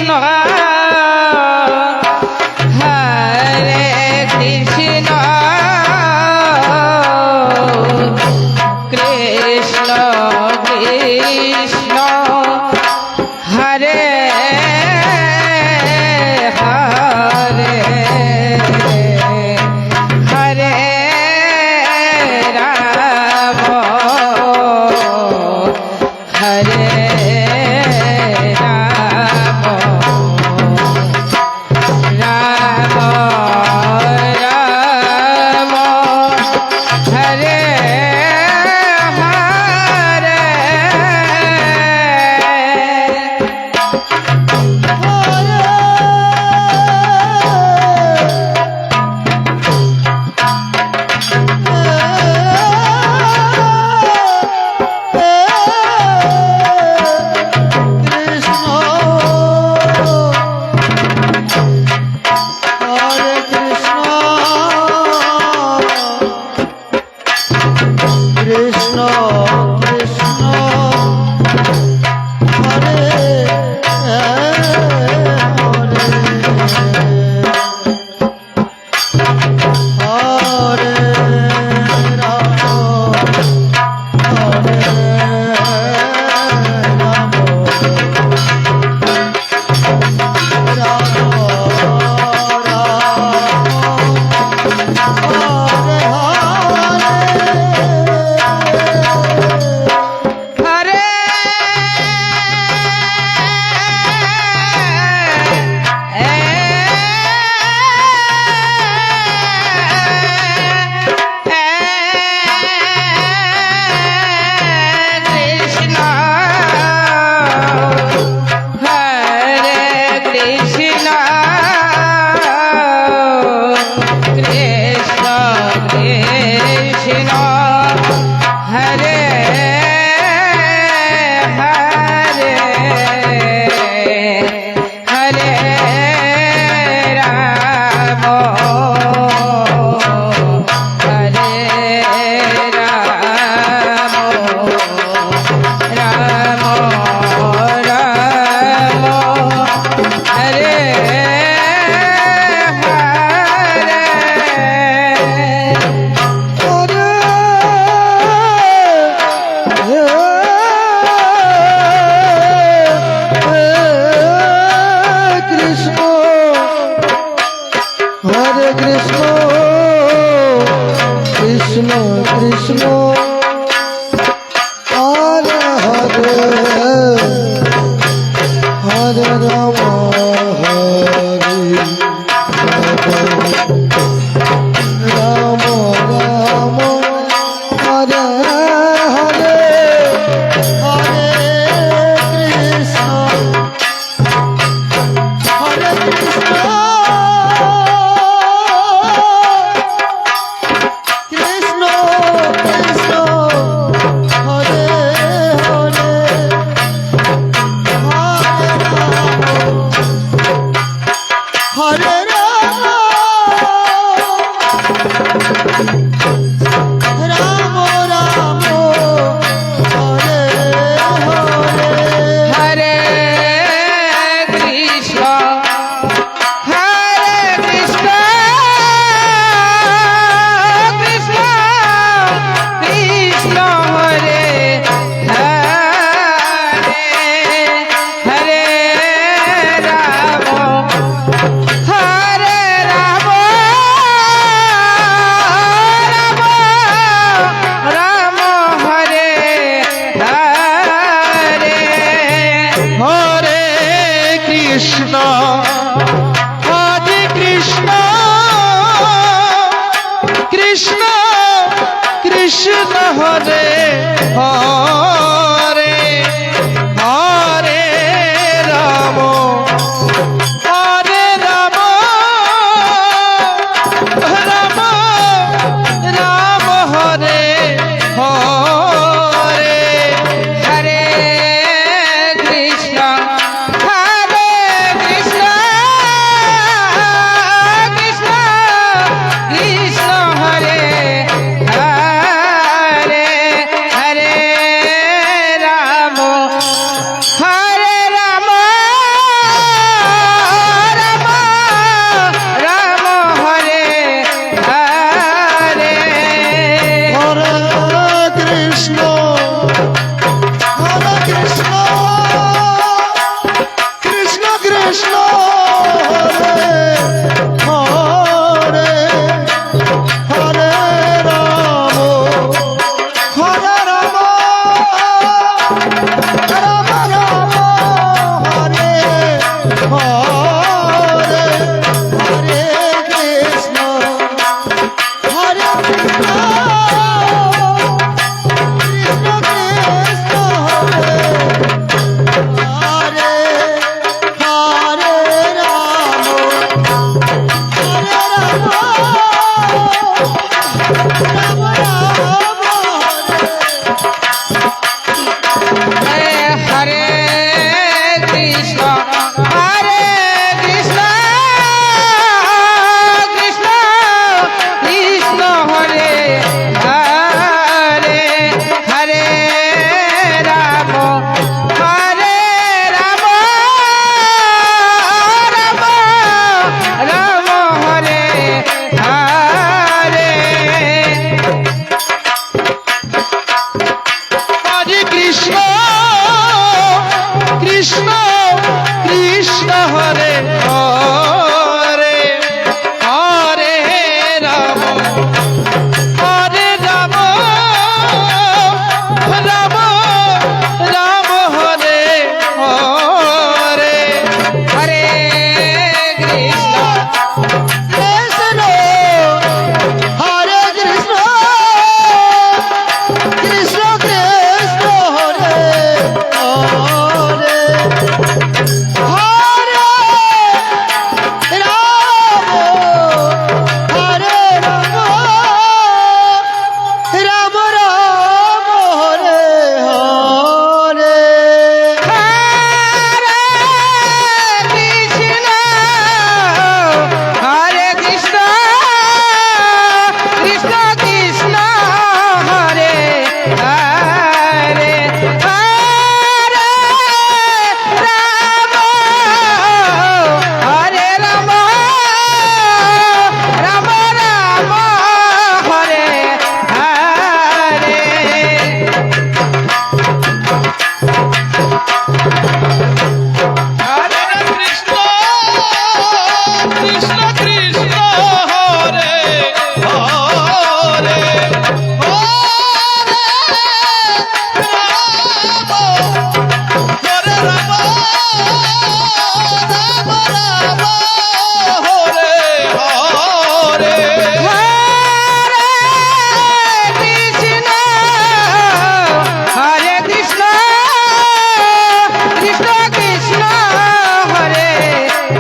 कृष्ण हरे कृष्ण कृष्ण कृष्ण हरे हरे हरे राम हरे কৃষ্ণ হরে হরে হরে রাম হরে রাম রাম রাম হরে হরে হরে কৃষ্ণ কৃষ্ণ হরে কৃষ্ণ কৃষ্ণ কৃষ্ণ হরে হরে হরে রাম হরে রাম রাম রাম হরে হরে হরে কৃষ্ণ কৃষ্ণ কৃষ্ণ হরে হরে হরে রাম হরে রাম রাম রাম হরে হরে হরে কৃষ্ণ কৃষ্ণ কৃষ্ণ হরে হরে হরে রাম হরে রাম রাম রাম হরে হরে হরে কৃষ্ণ কৃষ্ণ কৃষ্ণ হরে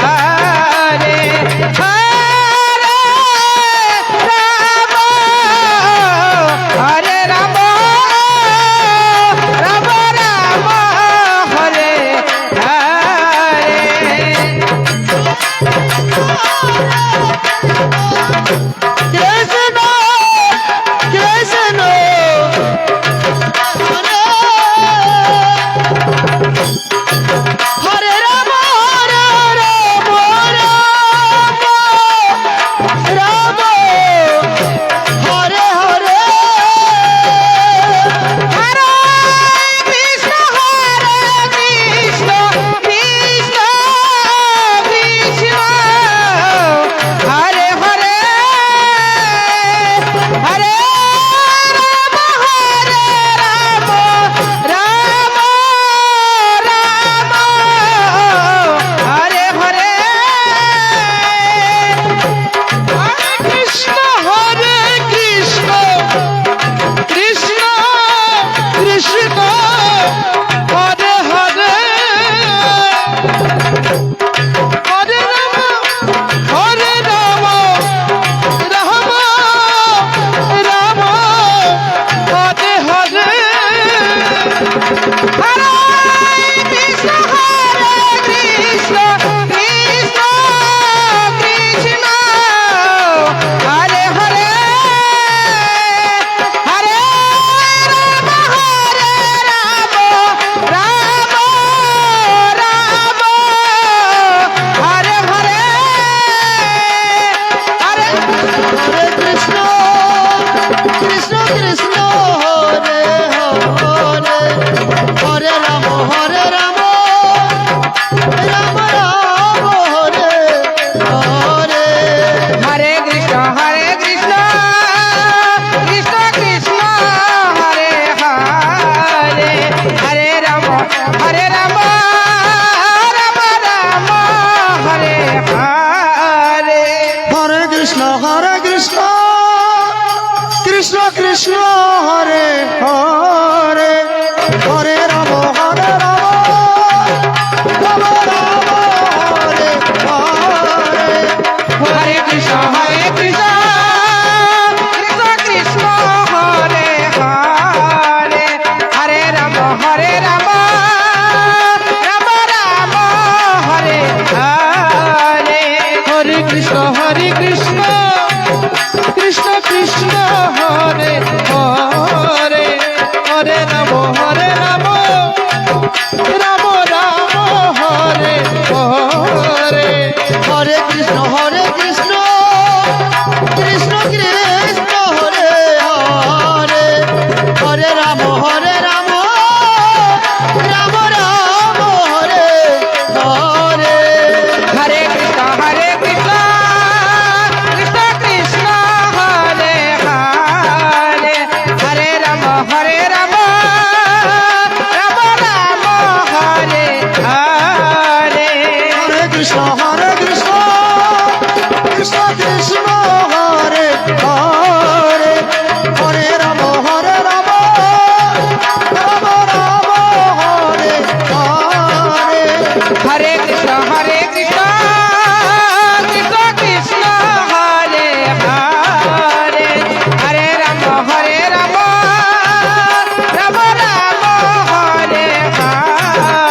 হরে হরে রাম হরে রাম রাম রাম হরে হরে কৃষ্ণ কৃষ্ণ হরে রাম রাম হরে হরে হরে কৃষ্ণ কৃষ্ণ কৃষ্ণ কৃষ্ণ হরে হরে হরে রাম রাম রাম হরে হরে কৃষ্ণ হরে কৃষ্ণ কৃষ্ণ কৃষ্ণ হরে হরে হরে রাম রাম রাম হরে হরে হরে কৃষ্ণ কৃষ্ণ কৃষ্ণ কৃষ্ণ হরে হরে হরে রাম রাম রাম হরে হরে হরে হরে কৃষ্ণ কৃষ্ণ কৃষ্ণ হরে হরে হরে রাম রাম রাম হরে হরে হরে কৃষ্ণ কৃষ্ণ কৃষ্ণ হরে হরে হরে রাম রাম রাম হরে হরে হরে কৃষ্ণ কৃষ্ণ কৃষ্ণ হরে হরে হরে রাম রাম রাম হরে হরে হরে কৃষ্ণ কৃষ্ণ কৃষ্ণ হরে হরে হরে রাম রাম রাম হরে হরে হরে কৃষ্ণ কৃষ্ণ কৃষ্ণ হরে হরে কৃষ্ণ কৃষ্ণ কৃষ্ণ হরে হরে হরে রাম হরে রাম রাম রাম হরে হরে হরে কৃষ্ণ কৃষ্ণ কৃষ্ণ হরে হরে হরে রাম রাম রাম হরে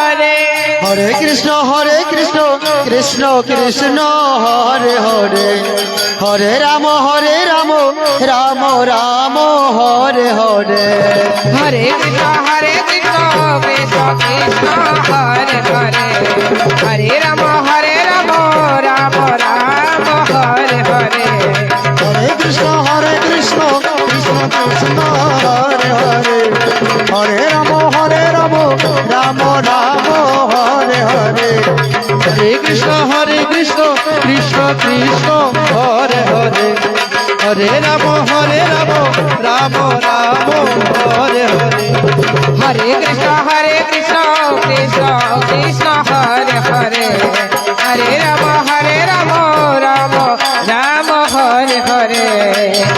হরে হরে কৃষ্ণ কৃষ্ণ কৃষ্ণ হরে হরে হরে রাম রাম রাম হরে হরে হরে কৃষ্ণ কৃষ্ণ কৃষ্ণ হরে হরে হরে রাম রাম রাম হরে হরে হরে কৃষ্ণ কৃষ্ণ কৃষ্ণ হরে হরে হরে রাম রাম রাম হরে হরে হরে কৃষ্ণ কৃষ্ণ কৃষ্ণ হরে হরে হরে রাম রাম রাম হরে হরে হরে কৃষ্ণ কৃষ্ণ কৃষ্ণ হরে হরে হরে রাম রাম রাম হরে হরে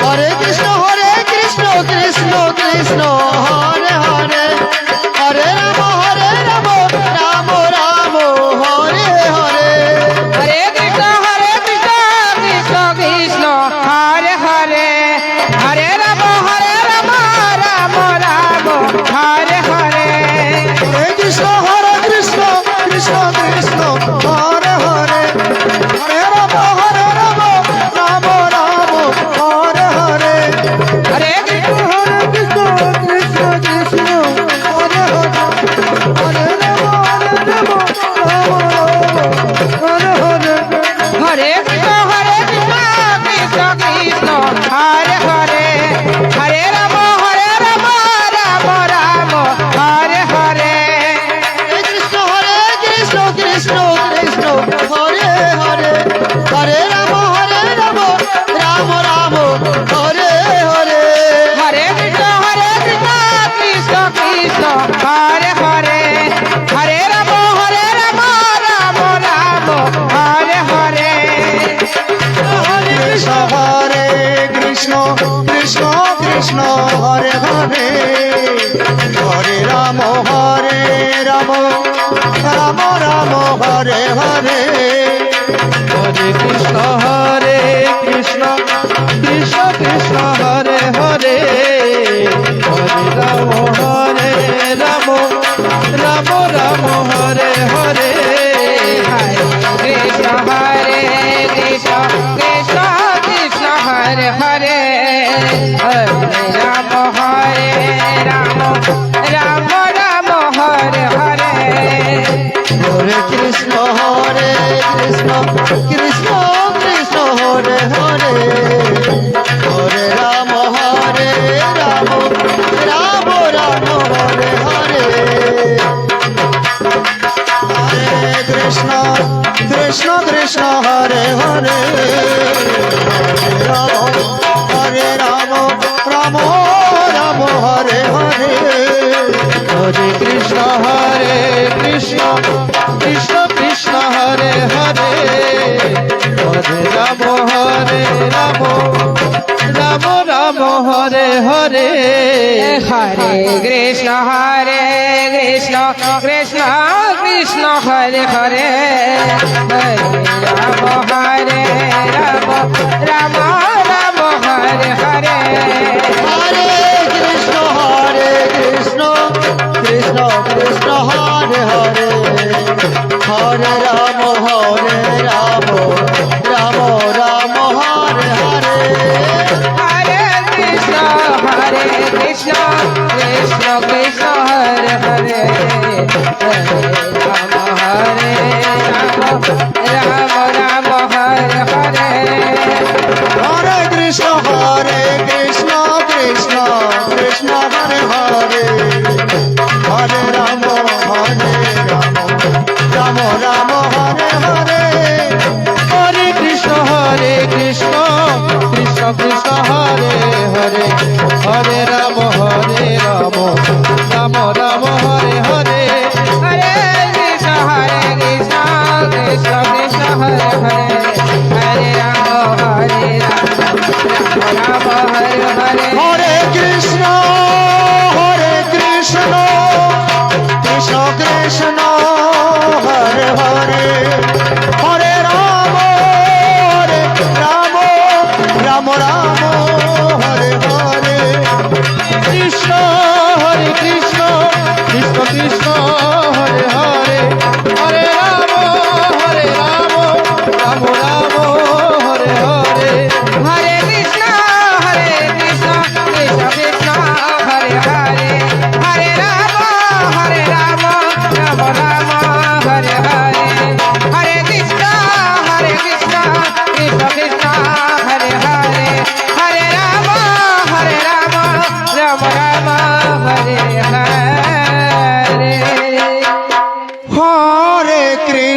হরে কৃষ্ণ কৃষ্ণ কৃষ্ণ হরে হরে হরে রাম রাম রাম হরে হরে হরে কৃষ্ণ কৃষ্ণ কৃষ্ণ হরে হরে হরে রাম রাম রাম হরে হরে হরে কৃষ্ণ কৃষ্ণ কৃষ্ণ হরে হরে হরে রাম রাম রাম হরে হরে হরে কৃষ্ণ কৃষ্ণ কৃষ্ণ হরে হরে হরে রাম হরে হরে হরে কৃষ্ণ কৃষ্ণ কৃষ্ণ হরে হরে হরে রাম রাম রাম হরে হরে কৃষ্ণ কৃষ্ণ হরে হরে হরে রাম রাম রাম হরে হরে হরে কৃষ্ণ কৃষ্ণ কৃষ্ণ হরে হরে হরে রাম রাম রাম হরে হরে হরে কৃষ্ণ কৃষ্ণ হরে হরে হরে রাম রাম রাম হরে হরে হরে কৃষ্ণ কৃষ্ণ কৃষ্ণ হরে হরে হরে রাম রাম হরে হরে কৃষ্ণ কৃষ্ণ কৃষ্ণ হরে হরে হরে রাম রাম রাম হরে হরে হরে কৃষ্ণ কৃষ্ণ হরে হরে হরে রাম রাম হরে হরে হরে কৃষ্ণ কৃষ্ণ হরে হরে হরে রাম রাম হরে হরে হরে কৃষ্ণ কৃষ্ণ কৃষ্ণ হরে হরে হরে রাম রাম হরে হরে হরে কৃষ্ণ কৃষ্ণ কৃষ্ণ হরে হরে হরে রাম রাম রাম হরে হরে হরে কৃষ্ণ কৃষ্ণ কৃষ্ণ হরে হরে হরে রাম রাম হরে হরে হরে কৃষ্ণ কৃষ্ণ কৃষ্ণ হরে হরে হরে রাম রাম হরে হরে হরে কৃষ্ণ কৃষ্ণ কৃষ্ণ হরে হরে হরে রাম রাম হরে হরে হরে কৃষ্ণ কৃষ্ণ কৃষ্ণ হরে হরে হরে রাম রাম হরে হরে হরে কৃষ্ণ কৃষ্ণ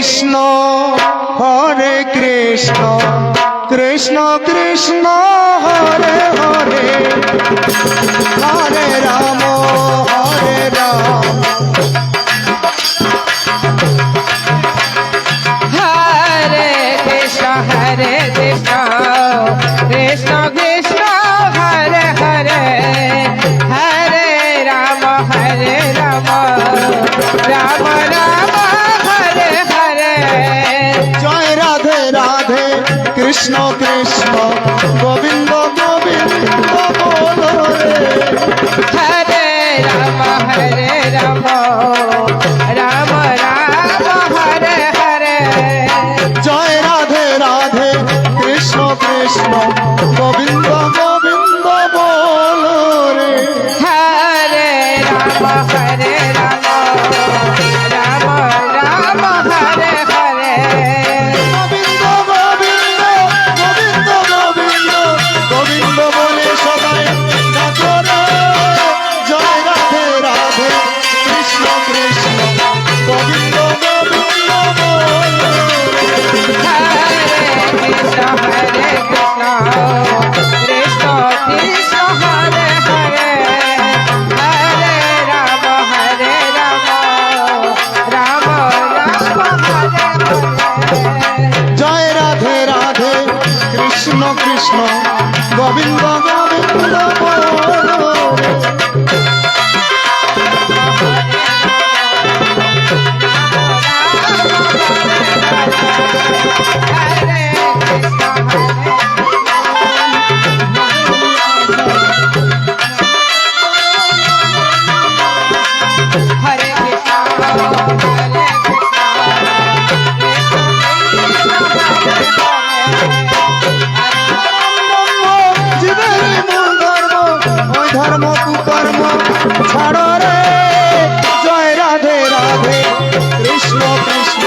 কৃষ্ণ হরে কৃষ্ণ কৃষ্ণ কৃষ্ণ হরে হরে হরে রাম হরে Ram Hare Krishna, Hare Krishna, Krishna Krishna, Hare Hare, Hare Rama, Hare Rama, Rama Rama, Hare Hare. জয় রাধে রাধে কৃষ্ণ কৃষ্ণ গোবিন্দ গোবিন্দ বলো রে Hare Rama, Hare Rama, Rama Rama, Hare Hare. জয় রাধে রাধে কৃষ্ণ কৃষ্ণ গোবিন্দ গোবিন্দ বলো রে Hare Rama, Hare Rama, Rama Rama, Hare Hare. Govinda Govinda Govinda Govinda Govinda বলে সবাই ডাকো রে জয় রাধে রাধে কৃষ্ণ কৃষ্ণ গোবিন্দ গোবিন্দ বলো রে Hare Krishna, Hare Krishna, Krishna Krishna, Hare Hare, Hare Rama, Hare Rama, Rama Rama, Hare Hare. জয় রাধে রাধে কৃষ্ণ কৃষ্ণ গোবিন্দ গোবিন্দ বলো রে জীবের মূল ধর্ম ওই ধর্ম কুকর্ম ছাড়ো রে জয় রাধে রাধে কৃষ্ণ কৃষ্ণ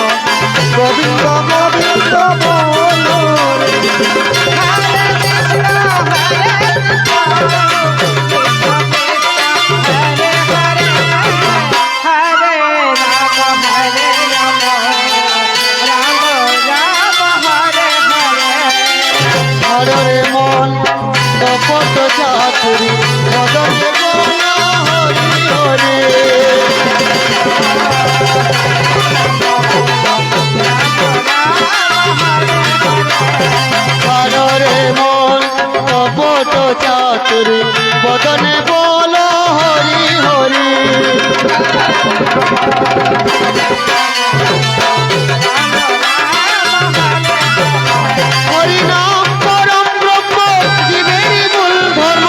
গোবিন্দ গোবিন্দ বলো রে হরে মন কপট চাতুরি মদনে বলো হরি হরি হরে মন কপট চাতুরি বদনে বলো হরি হরি হরি নাম পরম ব্রহ্ম জীবেরই মূল ধর্ম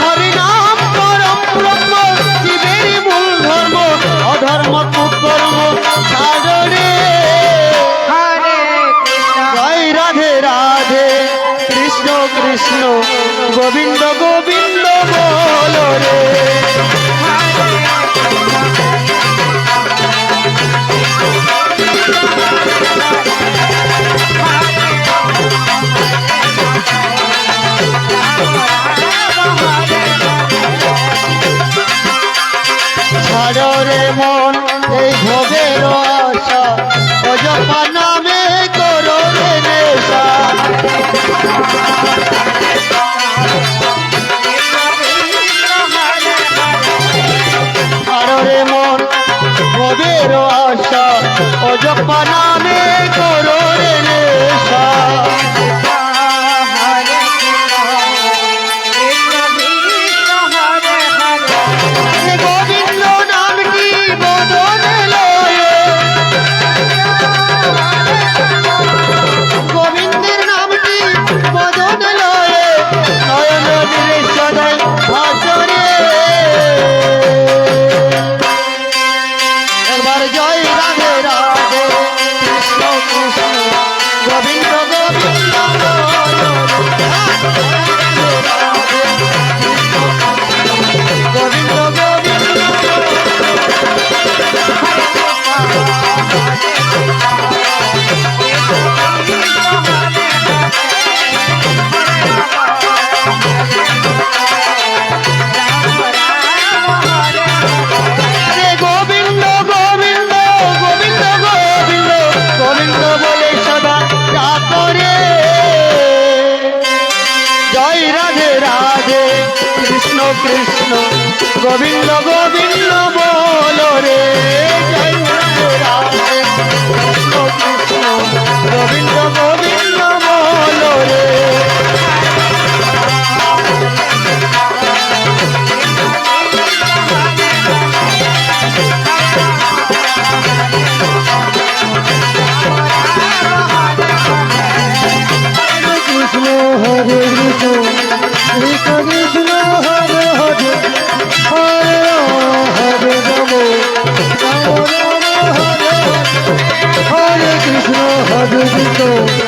হরি নাম পরম ব্রহ্ম জীবেরই মূল ধর্ম অধর্ম কুকর্ম ছাড়ো রে জয় রাধে রাধে কৃষ্ণ কৃষ্ণ গোবিন্দ গোবিন্দ বলো রে ছাড়ো রে মন এই ভোগের আশা অজপা নামে করো রে নেশা ছাড়ো রে মন ভোগের আশা অজপা নামে করো রে নেশা গোবিন্দ নামটি বদনে লয়ে গোবিন্দের নামটি বদনে লয়ে নয়ন দৃশ্যদয় ভাসরে একবার জয় রাধে রাধে কৃষ্ণ কৃষ্ণ গোবিন্দ গোবিন্দ গোবিন্দ গোবিন্দ রে গোবিন্দ কৃষ্ণ গোবিন্দ গোবিন্দ বলো রে জয় রাধে কৃষ্ণ কৃষ্ণ গোবিন্দ গোবিন্দ বলো রে কৃষ্ণ হরে কৃষ্ণ কৃষ্ণ কৃষ্ণ হরে হরে হরে হরে রাম রাম রাম হরে হরে হরে কৃষ্ণ হরে কৃষ্ণ